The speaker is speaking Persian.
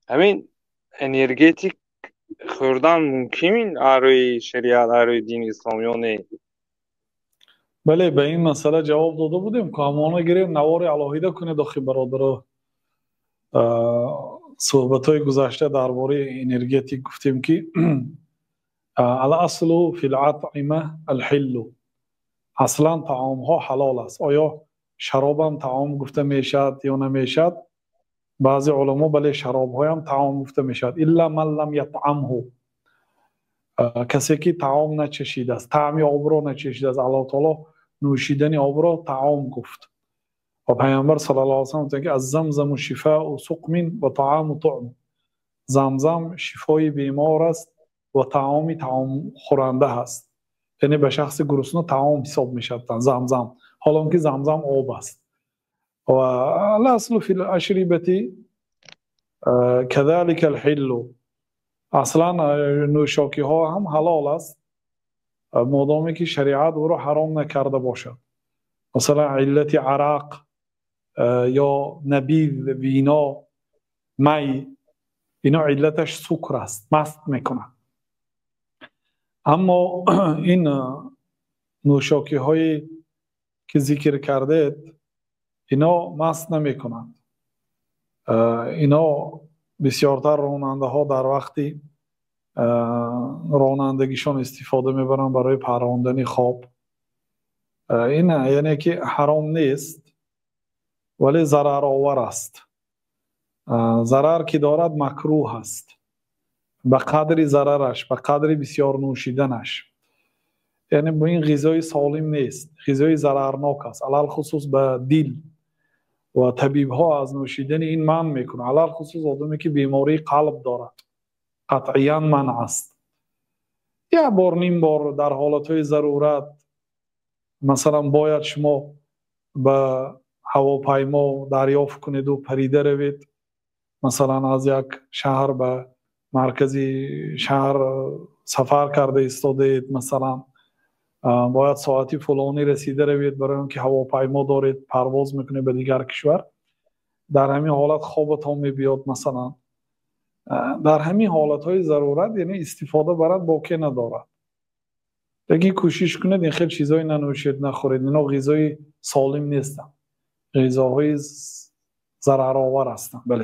همین انرژتیک خوردن ممکن آروی شریعت آروی دین اسلامیونه. بله، به این مسئله جواب داده بودیم که همانا گیریم نوار علاهیده کنید داخل برادر. صحبت های گذشته درباره انرژتیک گفتیم که الاصل فی الأطعمة الحل. اصلا طعام ها حلال است. آیا شراب هم طعام گفته میشد یا نمیشد؟ بعضی علما بله شراب های هم طعام گفته میشد، الا من لم یطعمه. کسی که طعام نچشیده است، طعم آب را نچشیده است، الله تعالی نوشیدن آب را طعام گفت. و پیامبر صلی الله علیه و سلم میگه از زمزم شفاء سقم و طعام طعم. زمزم شفای بیمار است و طعام خورنده هست. یعنی به شخص گرسنه طعام حساب میشد زمزم، حالا که زمزم آب است. و الاصل فی الاشربه كذلك الحل. اصلا نوشاکی ها هم حلال است مادامی که شریعت او را حرام نکرده باشد. مثلا علت عرق یا نبیذ، وینا، می، اینا علتش سکر است، مست میکنه. اما این نوشاکی هایی که ذکر کردید اینا مست نمیکنند. اینا بسیارتر راننده ها در وقتی رانندگیشان استفاده میبرن برای پراندن خواب. این یعنی که حرام نیست ولی ضرر آور است. ضرر که دارد مکروه است به قدر ضررش، به قدر بسیار نوشیدنش. یعنی با این غذای سالم نیست، غذای ضررناک است. علل خصوص به دل و طبیب ها از نوشیدن این منع میکنه. علل خصوص آدمی که بیماری قلب دارد قطعیاً منع است. یک بار نیم بار در حالت های ضرورت، مثلا باید شما به هواپیما دریافت کنید و پریده روید، مثلا از یک شهر به مرکزی شهر سفر کرده ایستادید، مثلا باید ساعتی فلانی رسیده روید برای اینکه هواپیما دارید پرواز میکنه به دیگر کشور. در همین حالت خوابتان میبیاد مثلا. در همین حالت های ضرورت یعنی استفاده برات باقی ندارد. دیگه کوشش کنید این خیلی چیزای ننوشید نخورید. اینا غذای سالم نیستن، غذاهای ضرر آور هستن. بله.